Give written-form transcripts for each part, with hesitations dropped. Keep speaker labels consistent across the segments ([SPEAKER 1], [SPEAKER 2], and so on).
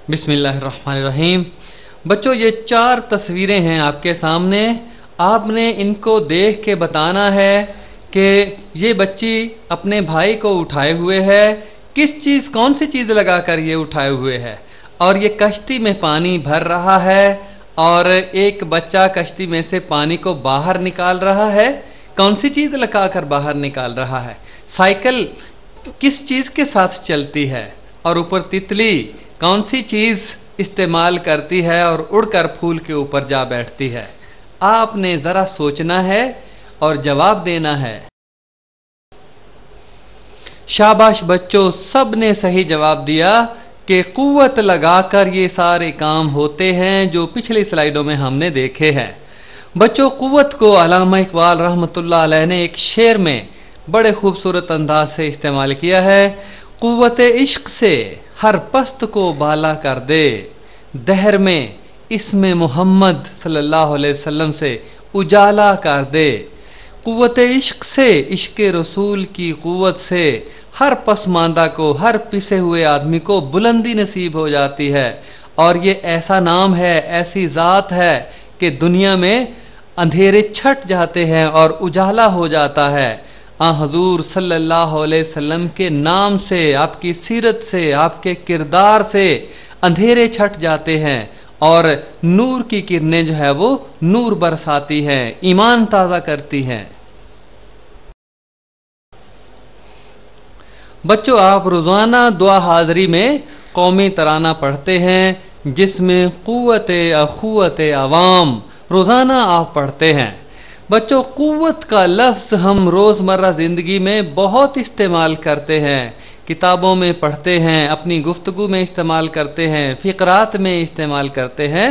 [SPEAKER 1] बिस्मिल्लाहिर्रहमानिर्रहीम। बच्चों, ये 4 तस्वीरें हैं आपके सामने। आपने इनको देख के बताना है कि ये बच्ची अपने भाई को उठाए हुए है, कौन सी चीज़ लगाकर ये उठाए हुए है, और ये कश्ती में पानी भर रहा है और एक बच्चा कश्ती में से पानी को बाहर निकाल रहा है। कौन सी चीज़ लगाकर बाहर निकाल रहा है? साइकिल किस चीज़ के साथ चलती है? और ऊपर तितली कौन सी चीज़ इस्तेमाल करती है और उड़कर फूल के ऊपर जा बैठती है? आपने ज़रा सोचना है और जवाब देना है। शाबाश बच्चों, सब ने सही जवाब दिया कि कुव्वत लगाकर ये सारे काम होते हैं जो पिछली स्लाइडों में हमने देखे हैं। बच्चों, कुव्वत को अल्लामा इकबाल रहमतुल्लाह अलैह ने एक शेर में बड़े खूबसूरत अंदाज से इस्तेमाल किया है। कुव्वत इश्क से हर पस्त को बाला कर दे, दहर में इसमें मोहम्मद सल्लल्लाहु अलैहि वसल्लम से उजाला कर दे। कुव्वत इश्क से, इश्क रसूल की कुव्वत से हर पसमानदा को, हर पिसे हुए आदमी को बुलंदी नसीब हो जाती है। और ये ऐसा नाम है, ऐसी ज़ात है कि दुनिया में अंधेरे छट जाते हैं और उजाला हो जाता है। हजूर सल्लल्लाहु अलैहि वसल्लम के नाम से, आपकी सीरत से, आपके किरदार से अंधेरे छट जाते हैं और नूर की किरणें जो है वो नूर बरसाती हैं, ईमान ताज़ा करती हैं। बच्चों, आप रोज़ाना दुआ हाज़री में कौमी तराना पढ़ते हैं जिसमें कुव्वत अखुवत अवाम रोज़ाना आप पढ़ते हैं। बच्चों, कुव्वत का लफ्ज़ हम रोज़मर्रा ज़िंदगी में बहुत इस्तेमाल करते हैं, किताबों में पढ़ते हैं, अपनी गुफ्तगू में इस्तेमाल करते हैं, फ़िक़रात में इस्तेमाल करते हैं।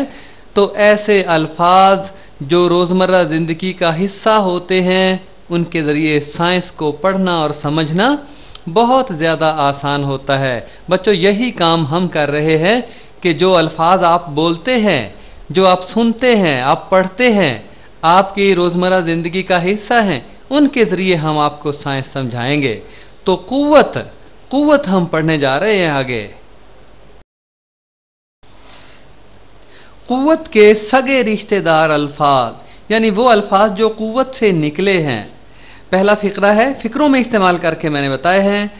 [SPEAKER 1] तो ऐसे अल्फाज जो रोज़मर्रा ज़िंदगी का हिस्सा होते हैं, उनके ज़रिए साइंस को पढ़ना और समझना बहुत ज़्यादा आसान होता है। बच्चों, यही काम हम कर रहे हैं कि जो अल्फाज आप बोलते हैं, जो आप सुनते हैं, आप पढ़ते हैं, आपकी रोज़मर्रा ज़िंदगी का हिस्सा हैं, उनके ज़रिए हम आपको साइंस समझाएंगे। तो कुव्वत हम पढ़ने जा रहे हैं आगे। कुव्वत के सगे रिश्तेदार अल्फाज, यानी वो अल्फाज जो कुव्वत से निकले हैं। पहला फ़िक्रा है, फ़िक्रों में इस्तेमाल करके मैंने बताए हैं।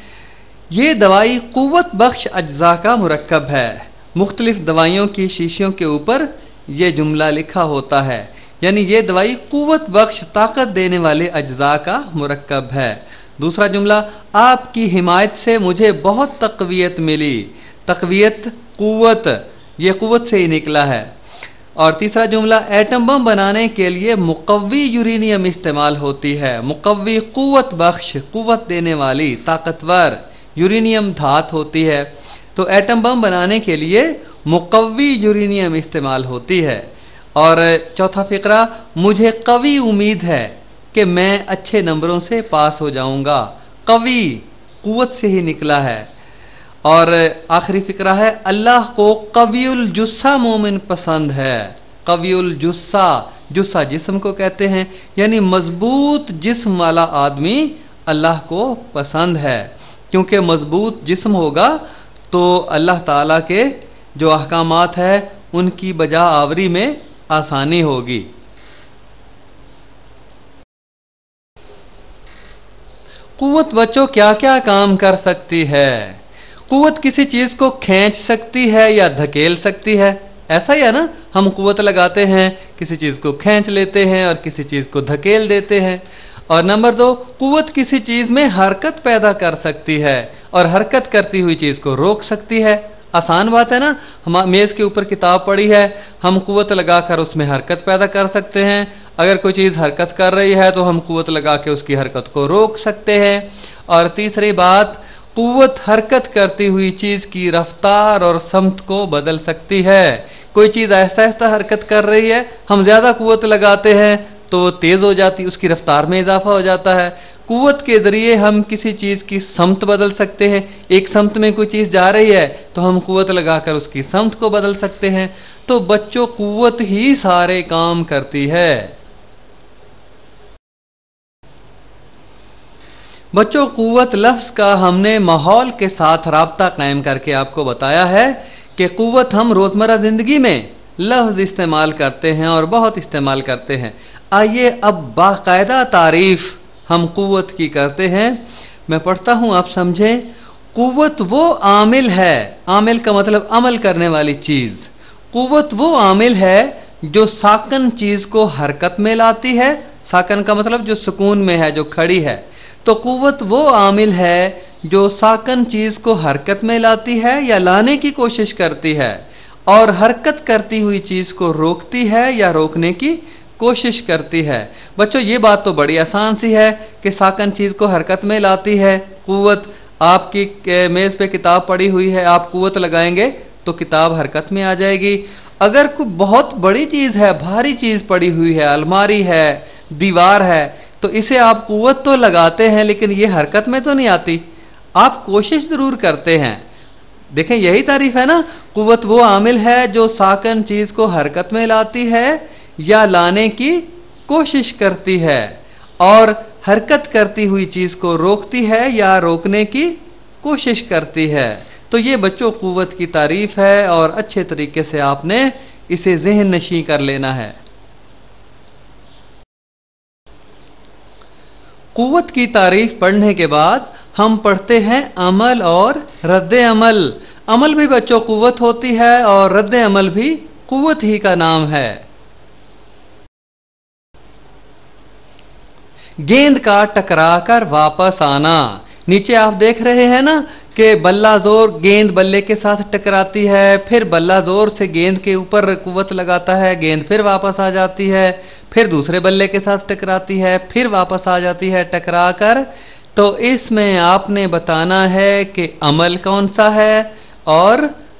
[SPEAKER 1] ये दवाई कुव्वत बख्श अज्जा का मुरक्कब है। मुख्तलिफ दवाइयों की शीशियों के ऊपर ये जुमला लिखा होता है, यानी ये दवाई कुव्वत बख्श ताकत देने वाले अज्जा का मुरक्कब है। दूसरा जुमला, आपकी हिमायत से मुझे बहुत तक़वियत मिली। तक़वियत कुव्वत, ये कुव्वत से ही निकला है। और तीसरा जुमला, एटम बम बनाने के लिए मुक़व्वी यूरेनियम इस्तेमाल होती है। मुक़व्वी कुव्वत बख्श, कुव्वत देने वाली, ताकतवर यूरेनियम धात होती है। तो एटम बम बनाने के लिए मुक़व्वी यूरेनियम इस्तेमाल होती है। और चौथा फ़िक्रा, मुझे कवी उम्मीद है कि मैं अच्छे नंबरों से पास हो जाऊंगा। कवी कुव्वत से ही निकला है। और आखिरी फ़िक्रा है, अल्लाह को कवियुल जुस्सा मोमिन पसंद है। कवियुल जुस्सा, जुस्सा जिस्म को कहते हैं, यानी मजबूत जिस्म वाला आदमी अल्लाह को पसंद है। क्योंकि मजबूत जिस्म होगा तो अल्लाह ताला के जो अहकामात है उनकी बजा आवरी में आसानी होगी। कुव्वत बच्चों क्या क्या काम कर सकती है? कुव्वत किसी चीज़ को खींच सकती है या धकेल सकती है। ऐसा ही है ना, हम कुव्वत लगाते हैं, किसी चीज़ को खींच लेते हैं और किसी चीज़ को धकेल देते हैं। और नंबर 2, कुव्वत किसी चीज़ में हरकत पैदा कर सकती है और हरकत करती हुई चीज़ को रोक सकती है। आसान बात है ना, हम मेज़ के ऊपर किताब पड़ी है, हम कुव्वत लगाकर उसमें हरकत पैदा कर सकते हैं। अगर कोई चीज़ हरकत कर रही है तो हम कुव्वत लगा के उसकी हरकत को रोक सकते हैं। और तीसरी बात, कुव्वत हरकत करती हुई चीज़ की रफ्तार और समत को बदल सकती है। कोई चीज़ आहिस्ता आहिस्ता हरकत कर रही है, हम ज़्यादा कुव्वत लगाते हैं तो वो तेज़ हो जाती, उसकी रफ्तार में इजाफा हो जाता है। कुव्वत के ज़रिए हम किसी चीज़ की समत बदल सकते हैं। एक समत में कोई चीज़ जा रही है तो हम कुव्वत लगाकर उसकी समत को बदल सकते हैं। तो बच्चों, कुव्वत ही सारे काम करती है। बच्चों, कुव्वत लफ्ज़ का हमने माहौल के साथ राब्ता कायम करके आपको बताया है کہ قوت ہم روزمرہ زندگی میں لفظ استعمال کرتے ہیں اور بہت استعمال کرتے ہیں۔ آئیے اب باقاعدہ تعریف ہم قوت کی کرتے ہیں۔ میں پڑھتا ہوں، آپ سمجھیں۔ قوت وہ عامل ہے، عامل کا مطلب عمل کرنے والی چیز۔ قوت وہ عامل ہے جو ساکن چیز کو حرکت میں لاتی ہے۔ ساکن کا مطلب جو سکون میں ہے، جو کھڑی ہے۔ تو قوت وہ عامل ہے جو ساکن چیز کو حرکت میں لاتی ہے یا لانے کی کوشش کرتی ہے، اور حرکت کرتی ہوئی چیز کو روکتی ہے یا روکنے کی کوشش کرتی ہے۔ بچوں یہ بات تو بڑی آسان سی ہے کہ ساکن چیز کو حرکت میں لاتی ہے قوت۔ آپ کی میز پہ کتاب پڑی ہوئی ہے، آپ قوت لگائیں گے تو کتاب حرکت میں آ جائے گی۔ اگر کوئی بہت بڑی چیز ہے، بھاری چیز پڑی ہوئی ہے، الماری ہے، دیوار ہے، تو اسے آپ قوت تو لگاتے ہیں لیکن یہ حرکت میں تو نہیں آتی، آپ کوشش ضرور کرتے ہیں۔ دیکھیں یہی تعریف ہے نا، قوت وہ عامل ہے جو ساکن چیز کو حرکت میں لاتی ہے یا لانے کی کوشش کرتی ہے، اور حرکت کرتی ہوئی چیز کو روکتی ہے یا روکنے کی کوشش کرتی ہے۔ تو یہ بچوں قوت کی تعریف ہے، اور اچھے طریقے سے آپ نے اسے ذہن نشین کر لینا ہے۔ قوت کی تعریف پڑھنے کے بعد ہم پڑھتے ہیں عمل اور رد عمل۔ عمل بھی بچوں قوت ہوتی ہے اور رد عمل بھی قوت ہی کا نام ہے۔ گیند کا ٹکرا کر واپس آنا۔ نیچے آپ دیکھ رہے ہیں نا کہ بلہ زور گیند بلے کے ساتھ ٹکراتی ہے، پھر بلہ زور سے گیند کے اوپر قوت لگاتا ہے، گیند پھر واپس آ جاتی ہے، پھر دوسرے بلے کے ساتھ ٹکراتی ہے، پھر واپس آ جاتی ہے ٹکرا کر۔ تو اس میں آپ نے بتانا ہے کہ عمل کون سا ہے اور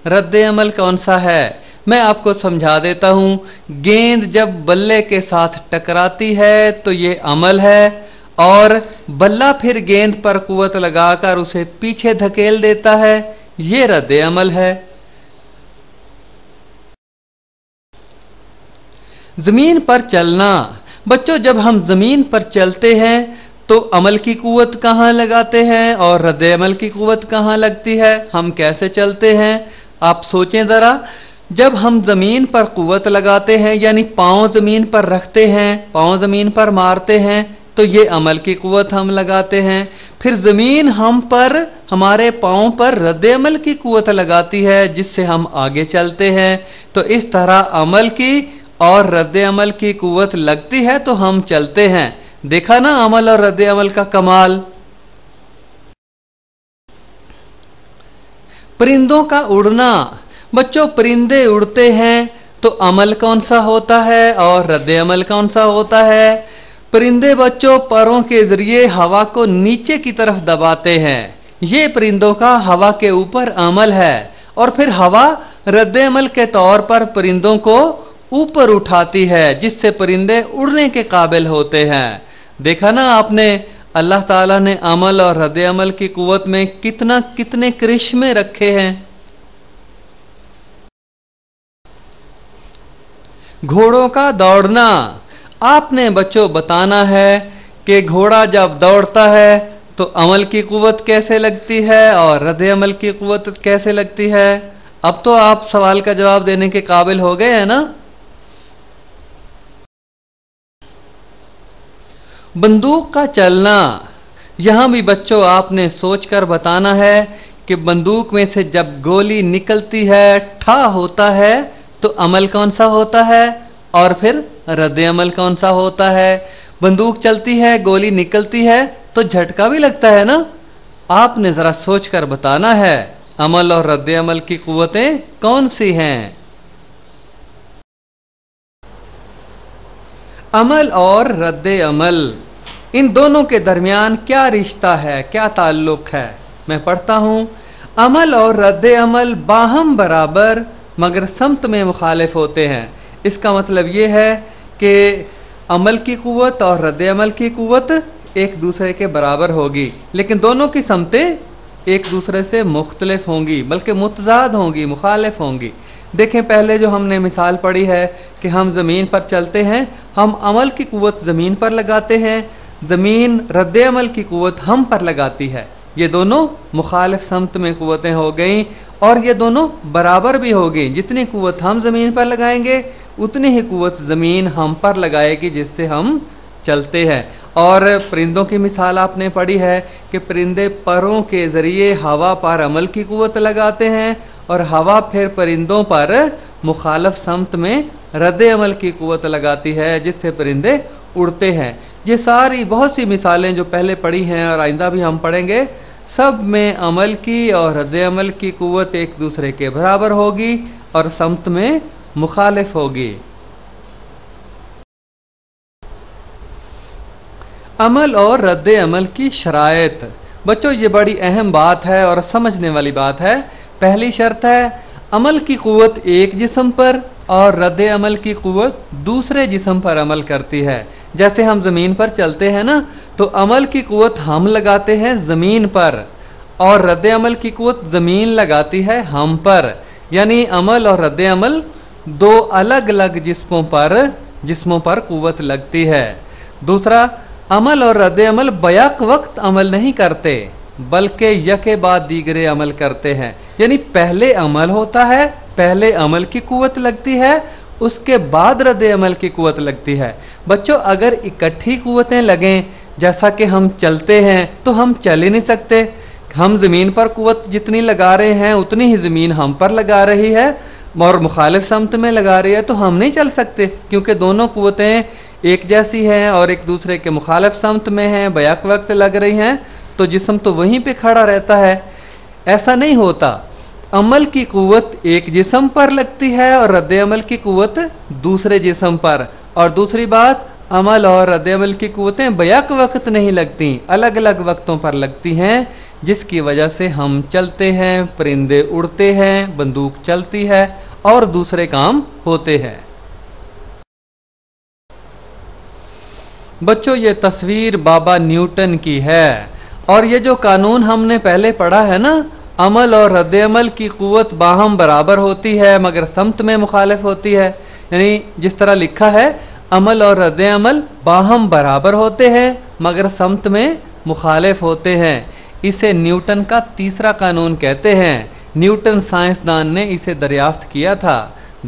[SPEAKER 1] رد عمل کون سا ہے۔ میں آپ کو سمجھا دیتا ہوں۔ گیند جب بلے کے ساتھ ٹکراتی ہے تو یہ عمل ہے، اور بلہ پھر گیند پر قوت لگا کر اسے پیچھے دھکیل دیتا ہے، یہ رد عمل ہے۔ زمین پر چلنا۔ بچوں جب ہم زمین پر چلتے ہیں تو عمل کی قوت کہاں لگاتے ہیں اور رد عمل کی قوت کہاں لگتی ہے؟ ہم کیسے چلتے ہیں؟ آپ سوچیں ذرا۔ جب ہم زمین پر قوت لگاتے ہیں یعنی پاؤں زمین پر رکھتے ہیں، پاؤں زمین پر مارتے ہیں، تو یہ عمل کی قوت ہم لگاتے ہیں۔ پھر زمین ہم پر، ہمارے پاؤں پر رد عمل کی قوت لگاتی ہے جس سے ہم آگے چلتے ہیں۔ تو اس طرح عمل کی اور رد عمل کی قوت لگتی ہے تو ہم چلتے ہیں۔ دیکھا نا عمل اور رد عمل کا کمال۔ پرندوں کا اڑنا۔ بچوں پرندے اڑتے ہیں تو عمل کون سا ہوتا ہے اور رد عمل کون سا ہوتا ہے؟ پرندے بچوں پروں کے ذریعے ہوا کو نیچے کی طرف دباتے ہیں، یہ پرندوں کا ہوا کے اوپر عمل ہے، اور پھر ہوا رد عمل کے طور پر پرندوں کو اوپر اٹھاتی ہے جس سے پرندے اڑنے کے قابل ہوتے ہیں۔ دیکھا نا آپ نے اللہ تعالیٰ نے عمل اور رد عمل کی قوت میں کتنے کرشمے رکھے ہیں۔ گھوڑوں کا دوڑنا۔ آپ نے بچوں بتانا ہے کہ گھوڑا جب دوڑتا ہے تو عمل کی قوت کیسے لگتی ہے اور رد عمل کی قوت کیسے لگتی ہے۔ اب تو آپ سوال کا جواب دینے کے قابل ہو گئے ہیں نا۔ بندوق کا چلنا۔ یہاں بھی بچوں آپ نے سوچ کر بتانا ہے کہ بندوق میں سے جب گولی نکلتی ہے، ٹھا ہوتا ہے، تو عمل کون سا ہوتا ہے اور پھر رد عمل کون سا ہوتا ہے۔ بندوق چلتی ہے، گولی نکلتی ہے تو جھٹکا بھی لگتا ہے نا۔ آپ نے ذرا سوچ کر بتانا ہے عمل اور رد عمل کی قوتیں کون سی ہیں۔ عمل اور رد عمل، ان دونوں کے درمیان کیا رشتہ ہے، کیا تعلق ہے؟ میں پڑھتا ہوں۔ عمل اور رد عمل باہم برابر مگر سمت میں مخالف ہوتے ہیں۔ اس کا مطلب یہ ہے کہ عمل کی قوت اور رد عمل کی قوت ایک دوسرے کے برابر ہوگی، لیکن دونوں کی سمتیں ایک دوسرے سے مختلف ہوں گی، بلکہ متضاد ہوں گی، مخالف ہوں گی۔ دیکھیں پہلے جو ہم نے مثال پڑھی ہے کہ ہم زمین پر چلتے ہیں، ہم عمل کی قوت زمین پر لگاتے ہیں، زمین رد عمل کی قوت ہم پر لگاتی ہے۔ یہ دونوں مخالف سمت میں قوتیں ہو گئیں اور یہ دونوں برابر بھی ہو گئیں. جتنی قوت ہم زمین پر لگائیں گے اتنی ہی قوت زمین ہم پر لگائے گی جس سے ہم چلتے ہیں. اور پرندوں کی مثال آپ نے پڑھی ہے کہ پرندے پروں کے ذریعے ہوا پر عمل کی قوت لگاتے ہیں اور ہوا پھر پرندوں پر مخالف سمت میں رد عمل کی قوت لگاتی ہے جس سے پرندے اڑتے ہیں. یہ ساری بہت سی مثالیں جو پہلے پڑھی ہیں اور آئندہ بھی ہم پڑھیں گے، سب میں عمل کی اور رد عمل کی قوت ایک دوسرے کے برابر ہوگی اور سمت میں مخالف ہوگی. عمل اور رد عمل کی شرائط. بچوں یہ بڑی اہم بات ہے اور سمجھنے والی بات ہے. پہلی شرط ہے عمل کی قوت ایک جسم پر اور رد عمل کی قوت دوسرے جسم پر عمل کرتی ہے. جیسے ہم زمین پر چلتے ہیں نا، تو عمل کی قوت ہم لگاتے ہیں زمین پر اور رد عمل کی قوت زمین لگاتی ہے ہم پر. یعنی عمل اور رد عمل دو الگ الگ جسموں پر قوت لگتی ہے. دوسرا، عمل اور رد عمل بیک وقت عمل نہیں کرتے بلکہ یکے بعد دیگرے عمل کرتے ہیں. یعنی پہلے عمل ہوتا ہے، پہلے عمل کی قوت لگتی ہے، اس کے بعد رد عمل کی قوت لگتی ہے. بچوں اگر اکٹھی قوتیں لگیں، جیسا کہ ہم چلتے ہیں تو ہم چل ہی نہیں سکتے. ہم زمین پر قوت جتنی لگا رہے ہیں اتنی ہی زمین ہم پر لگا رہی ہے اور مخالف سمت میں لگا رہی ہے، تو ہم نہیں چل سکتے کیونکہ دونوں قوتیں ایک جیسی ہیں اور ایک دوسرے کے مخالف سمت میں ہیں، بیک وقت لگ رہی ہیں، تو جسم تو وہیں پہ کھڑا رہتا ہے. ایسا نہیں ہوتا. عمل کی قوت ایک جسم پر لگتی ہے اور رد عمل کی قوت دوسرے جسم پر. اور دوسری بات، عمل اور رد عمل کی قوتیں بیک وقت نہیں لگتی، الگ الگ وقتوں پر لگتی ہیں، جس کی وجہ سے ہم چلتے ہیں، پرندے اڑتے ہیں، بندوق چلتی ہے اور دوسرے کام ہوتے ہیں. بچوں یہ تصویر بابا نیوٹن کی ہے اور یہ جو قانون ہم نے پہلے پڑھا ہے نا، عمل اور رد عمل کی قوت باہم برابر ہوتی ہے مگر سمت میں مخالف ہوتی ہے. یعنی جس طرح لکھا ہے عمل اور رد عمل باہم برابر ہوتے ہیں مگر سمت میں مخالف ہوتے ہیں. اسے نیوٹن کا تیسرا قانون کہتے ہیں. نیوٹن سائنسدان نے اسے دریافت کیا تھا.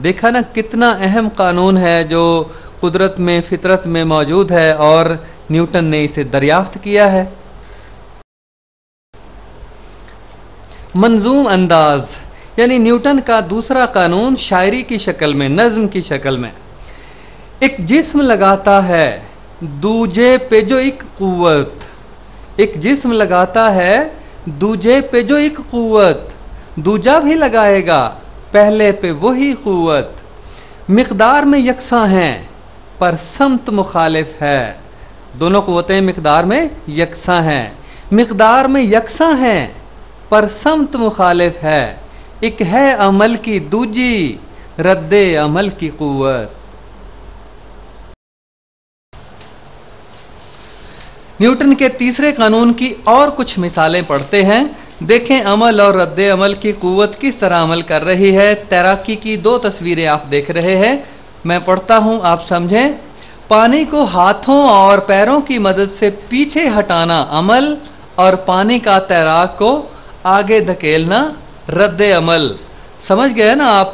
[SPEAKER 1] دیکھا نا کتنا اہم قانون ہے جو قدرت میں، فطرت میں موجود ہے اور نیوٹن نے اسے دریافت کیا ہے. منظوم انداز، یعنی نیوٹن کا دوسرا قانون شاعری کی شکل میں، نظم کی شکل میں. ایک جسم لگاتا ہے دوجے پہ جو ایک قوت، ایک جسم لگاتا ہے دوجے پہ جو ایک قوت، دوجا بھی لگائے گا پہلے پہ وہی قوت. مقدار میں یکساں ہیں پر سمت مخالف ہے. دونوں قوتیں مقدار میں یکساں ہیں، مقدار میں یکساں ہیں پر سمت مخالف ہے. ایک ہے عمل کی دوجی رد عمل کی قوت. نیوٹن کے تیسرے قانون کی اور کچھ مثالیں پڑھتے ہیں. دیکھیں عمل اور رد عمل کی قوت کس طرح عمل کر رہی ہے. تیراکی کی دو تصویریں آپ دیکھ رہے ہیں، میں پڑھتا ہوں آپ سمجھیں. پانی کو ہاتھوں اور پیروں کی مدد سے پیچھے ہٹانا عمل اور پانی کا تیراک کو آگے دھکیلنا رد عمل. سمجھ گئے نا آپ؟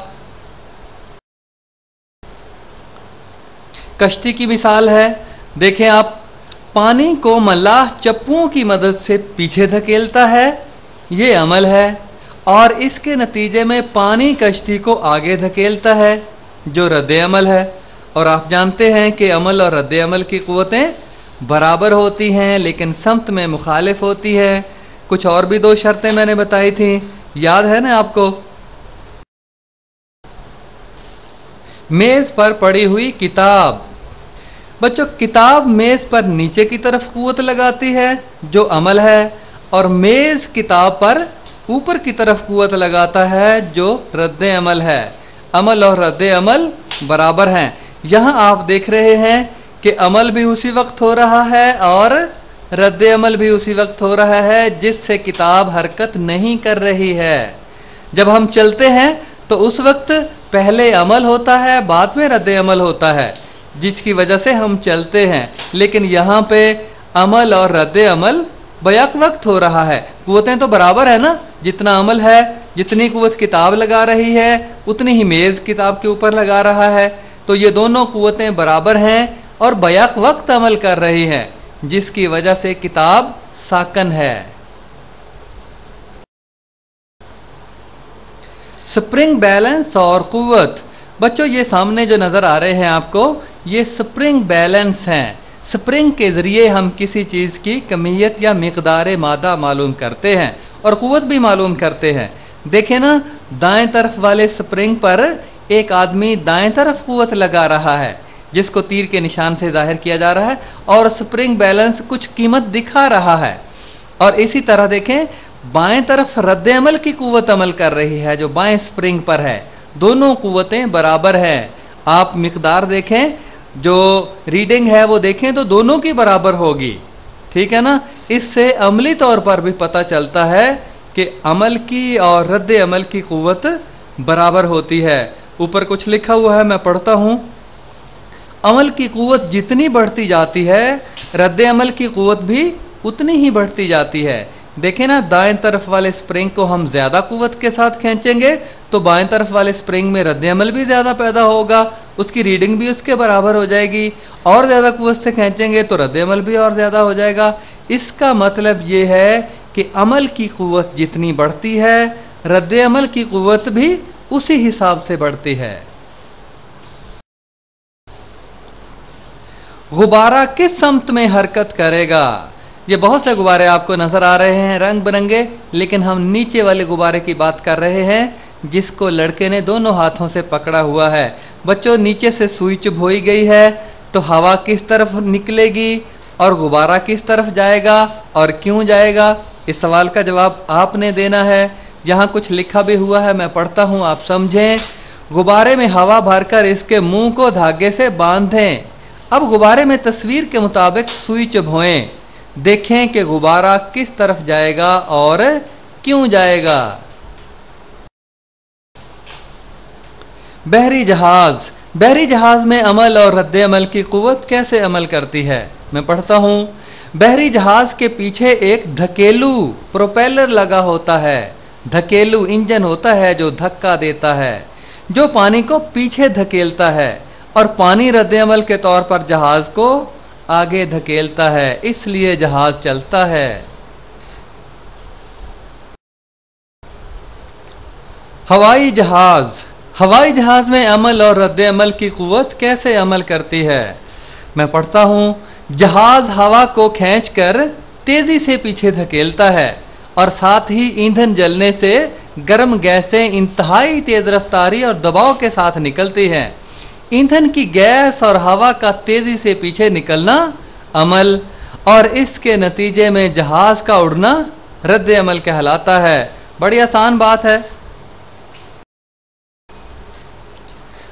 [SPEAKER 1] کشتی کی مثال ہے. دیکھیں آپ، پانی کو ملاح چپوں کی مدد سے پیچھے دھکیلتا ہے، یہ عمل ہے، اور اس کے نتیجے میں پانی کشتی کو آگے دھکیلتا ہے جو رد عمل ہے. اور آپ جانتے ہیں کہ عمل اور رد عمل کی قوتیں برابر ہوتی ہیں لیکن سمت میں مخالف ہوتی ہے. کچھ اور بھی دو شرطیں میں نے بتائی تھیں، یاد ہے نا آپ کو؟ میز پر پڑی ہوئی کتاب. بچوں کتاب میز پر نیچے کی طرف قوت لگاتی ہے جو عمل ہے، اور میز کتاب پر اوپر کی طرف قوت لگاتا ہے جو رد عمل ہے. عمل اور رد عمل برابر ہیں. یہاں آپ دیکھ رہے ہیں کہ عمل بھی اسی وقت ہو رہا ہے اور رد عمل بھی اسی وقت ہو رہا ہے جس سے کتاب حرکت نہیں کر رہی ہے. جب ہم چلتے ہیں تو اس وقت پہلے عمل ہوتا ہے بعد میں رد عمل ہوتا ہے جس کی وجہ سے ہم چلتے ہیں، لیکن یہاں پہ عمل اور رد عمل बैक वक्त हो रहा है। कुव्वतें तो बराबर है ना, जितना अमल है, जितनी कुव्वत किताब लगा रही है उतनी ही मेज किताब के ऊपर लगा रहा है। तो ये दोनों कुव्वतें बराबर हैं और बैक वक्त अमल कर रही हैं, जिसकी वजह से किताब साकन है। स्प्रिंग बैलेंस और कुव्वत। बच्चों ये सामने जो नजर आ रहे हैं आपको, ये स्प्रिंग बैलेंस हैं। स्प्रिंग के जरिए हम किसी चीज की कमियत या मिकदार मादा मालूम करते हैं और कुव्वत भी मालूम करते हैं। देखें ना, दाएं तरफ वाले स्प्रिंग पर एक आदमी दाएं तरफ कुव्वत लगा रहा है, जिसको तीर के निशान से जाहिर किया जा रहा है, और स्प्रिंग बैलेंस कुछ कीमत दिखा रहा है। और इसी तरह देखें, बाएं तरफ रद्द अमल की कुव्वत अमल कर रही है जो बाएं स्प्रिंग पर है। दोनों कुव्वतें बराबर हैं। आप मिकदार देखें, जो रीडिंग है वो देखें तो दोनों की बराबर होगी, ठीक है ना। इससे अमली तौर पर भी पता चलता है कि अमल की और रद्द अमल की कुव्वत बराबर होती है। ऊपर कुछ लिखा हुआ है, मैं पढ़ता हूं। अमल की कुव्वत जितनी बढ़ती जाती है, रद्द अमल की कुव्वत भी उतनी ही बढ़ती जाती है। देखें ना, दाएं तरफ वाले स्प्रिंग को हम ज्यादा कुव्वत के साथ खींचेंगे तो बाएं तरफ वाले स्प्रिंग में रद्द अमल भी ज्यादा पैदा होगा, उसकी रीडिंग भी उसके बराबर हो जाएगी। और ज्यादा कुव्वत से खींचेंगे तो रद्द अमल भी और ज्यादा हो जाएगा। इसका मतलब यह है कि अमल की कुव्वत जितनी बढ़ती है, रद्द अमल की कुव्वत भी उसी हिसाब से बढ़ती है। गुब्बारा किस समत में हरकत करेगा? ये बहुत से गुब्बारे आपको नजर आ रहे हैं रंग बिरंगे, लेकिन हम नीचे वाले गुब्बारे की बात कर रहे हैं जिसको लड़के ने दोनों हाथों से पकड़ा हुआ है। बच्चों, नीचे से सुई चुभ हो गई है तो हवा किस तरफ निकलेगी और गुब्बारा किस तरफ जाएगा और क्यों जाएगा? इस सवाल का जवाब आपने देना है। यहां कुछ लिखा भी हुआ है, मैं पढ़ता हूं, आप समझें। गुब्बारे में हवा भरकर इसके मुंह को धागे से बांधें। अब गुब्बारे में तस्वीर के मुताबिक सुई चुभोएं। देखें कि गुब्बारा किस तरफ जाएगा और क्यों जाएगा। बहरी जहाज। बहरी जहाज में अमल और रद्द अमल की कुव्वत कैसे अमल करती है? मैं पढ़ता हूं। बहरी जहाज के पीछे एक धकेलू प्रोपेलर लगा होता है। धकेलू इंजन होता है जो धक्का देता है, जो पानी को पीछे धकेलता है, और पानी रद्द अमल के तौर पर जहाज को आगे धकेलता है, इसलिए जहाज चलता है। हवाई जहाज। हवाई जहाज में अमल और रद्द अमल की कुव्वत कैसे अमल करती है? मैं पढ़ता हूं। जहाज हवा को खींचकर तेजी से पीछे धकेलता है और साथ ही ईंधन जलने से गर्म गैसें इंतहाई तेज रफ्तारी और दबाव के साथ निकलती हैं। ईंधन की गैस और हवा का तेजी से पीछे निकलना अमल, और इसके नतीजे में जहाज का उड़ना रद्द अमल कहलाता है। बड़ी आसान बात है।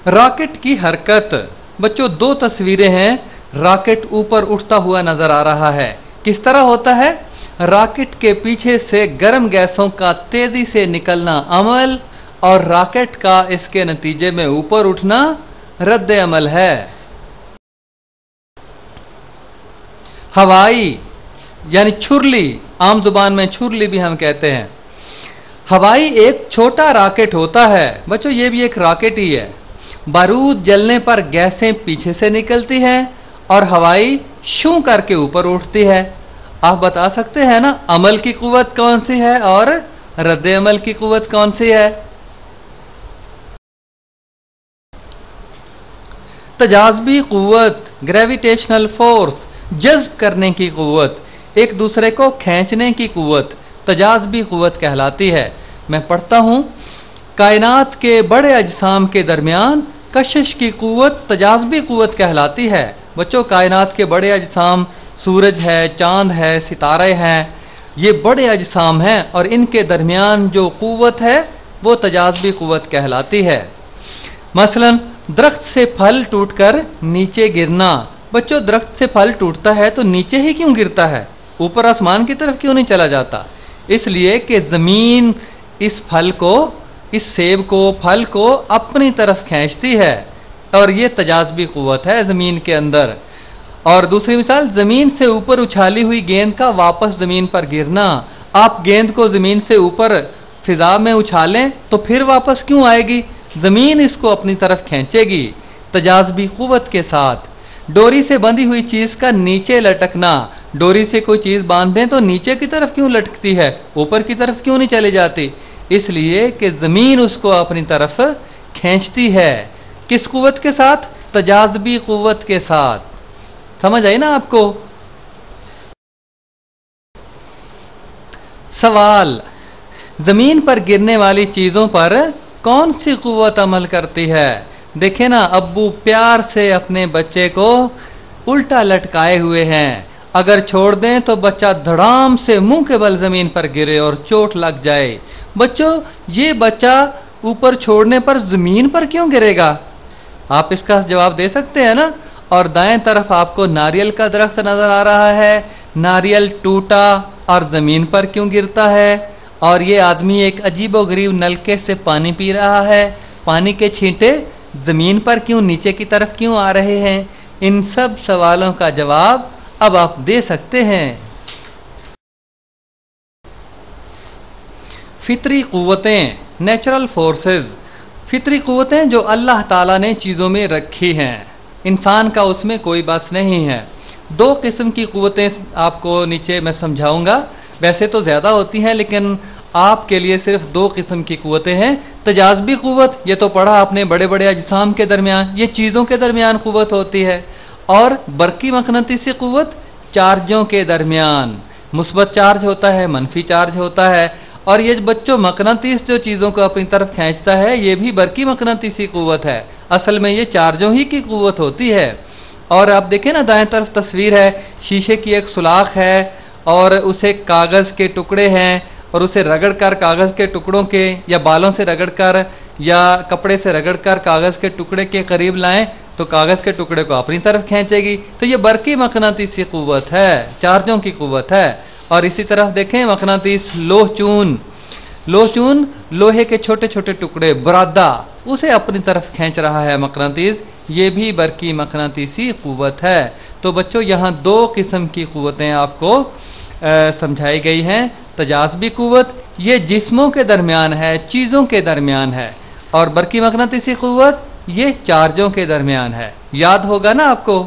[SPEAKER 1] रॉकेट की हरकत। बच्चों, दो तस्वीरें हैं। रॉकेट ऊपर उठता हुआ नजर आ रहा है। किस तरह होता है? रॉकेट के पीछे से गर्म गैसों का तेजी से निकलना अमल, और रॉकेट का इसके नतीजे में ऊपर उठना रद्द अमल है। हवाई यानी छुरली, आम जुबान में छुरली भी हम कहते हैं। हवाई एक छोटा रॉकेट होता है। बच्चों, ये भी एक रॉकेट ही है। बारूद जलने पर गैसें पीछे से निकलती हैं और हवाई शू करके ऊपर उठती है। आप बता सकते हैं ना, अमल की कुव्वत कौन सी है और रद्द अमल की कुव्वत कौन सी है? तजाज़बी कुव्वत, ग्रेविटेशनल फोर्स, जज्ब करने की कुव्वत, एक दूसरे को खींचने की कुव्वत तजाज़बी कुव्वत कहलाती है। मैं पढ़ता हूं। कायनात के बड़े अजसाम के दरमियान कशिश की कुव्वत तजाज़बी कुव्वत कहलाती है। बच्चों, कायनात के बड़े अजसाम, सूरज है, चांद है, सितारे हैं, ये बड़े अजसाम हैं और इनके दरमियान जो कुव्वत है वो तजाज़बी कुव्वत कहलाती है। मसलन दरख्त से फल टूटकर नीचे गिरना। बच्चों, दरख्त से फल टूटता है तो नीचे ही क्यों गिरता है? ऊपर आसमान की तरफ क्यों नहीं चला जाता? इसलिए कि जमीन इस फल को, इस सेब को, फल को अपनी तरफ खींचती है, और ये तजाज़बी कुव्वत है जमीन के अंदर। और दूसरी मिसाल, जमीन से ऊपर उछाली हुई गेंद का वापस जमीन पर गिरना। आप गेंद को जमीन से ऊपर फिजा में उछालें तो फिर वापस क्यों आएगी? जमीन इसको अपनी तरफ खींचेगी तजाज़बी कुव्वत के साथ। डोरी से बंधी हुई चीज का नीचे लटकना, डोरी से कोई चीज बांध दें तो नीचे की तरफ क्यों लटकती है, ऊपर की तरफ क्यों नहीं चली जाती? इसलिए कि जमीन उसको अपनी तरफ खींचती है। किस कुव्वत के साथ? तजाज़बी कुव्वत के साथ। समझ आई ना आपको? सवाल, जमीन पर गिरने वाली चीजों पर कौन सी कुव्वत अमल करती है? देखे ना, अब्बू प्यार से अपने बच्चे को उल्टा लटकाए हुए हैं। अगर छोड़ दें तो बच्चा धड़ाम से मुंह के बल जमीन पर गिरे और चोट लग जाए। बच्चों, ये बच्चा ऊपर छोड़ने पर जमीन पर क्यों गिरेगा? आप इसका जवाब दे सकते हैं ना? और दाएं तरफ आपको नारियल का दरख्त नजर आ रहा है। नारियल टूटा और जमीन पर क्यों गिरता है? और ये आदमी एक अजीबोगरीब नलके से पानी पी रहा है, पानी के छींटे जमीन पर क्यों, नीचे की तरफ क्यों आ रहे हैं? इन सब सवालों का जवाब अब आप दे सकते हैं। फितरी कुव्वतें, नेचुरल फोर्सेस। फितरी कुव्वतें जो अल्लाह ताला ने चीज़ों में रखी हैं, इंसान का उसमें कोई बस नहीं है। दो किस्म की कुव्वतें आपको नीचे मैं समझाऊंगा, वैसे तो ज़्यादा होती हैं लेकिन आपके लिए सिर्फ दो किस्म की कुव्वतें हैं। तजाज़बी कुव्वत, ये तो पढ़ा आपने, बड़े बड़े अजसाम के दरमियान, ये चीज़ों के दरमियान कुव्वत होती है। और बरकी मकनतीसी कुव्वत चार्जों के दरमियान, मुस्बत चार्ज होता है, मनफी चार्ज होता है। और ये बच्चों, मकनातीस जो चीज़ों को अपनी तरफ खींचता है, ये भी बरकी मकनातीसी कुव्वत है। असल में ये चार्जों ही की कुव्वत होती है। और आप देखें ना, दाएं तरफ तस्वीर है, शीशे की एक सुलाख है और उसे कागज़ के टुकड़े हैं और उसे रगड़कर कागज़ के टुकड़ों के, या बालों से रगड़कर या कपड़े से रगड़कर कागज़ के टुकड़े के करीब लाएं तो कागज़ के टुकड़े को अपनी तरफ खींचेगी। तो ये बरकी मकनातीसी कुव्वत है, चार्जों की कुव्वत है। और इसी तरफ देखें मकनातीस, लोह चून, लोह चून लोहे के छोटे छोटे टुकड़े, बरादा, उसे अपनी तरफ खींच रहा है मकनातीस, ये भी बरकी मकनातीसी कुव्वत है। तो बच्चों, यहाँ दो किस्म की कुव्वतें आपको समझाई गई हैं। तजाज़बी कुव्वत ये जिस्मों के दरमियान है, चीज़ों के दरमियान है, और बरकी मकनातीसी कुव्वत ये चार्जों के दरमियान है। याद होगा ना आपको?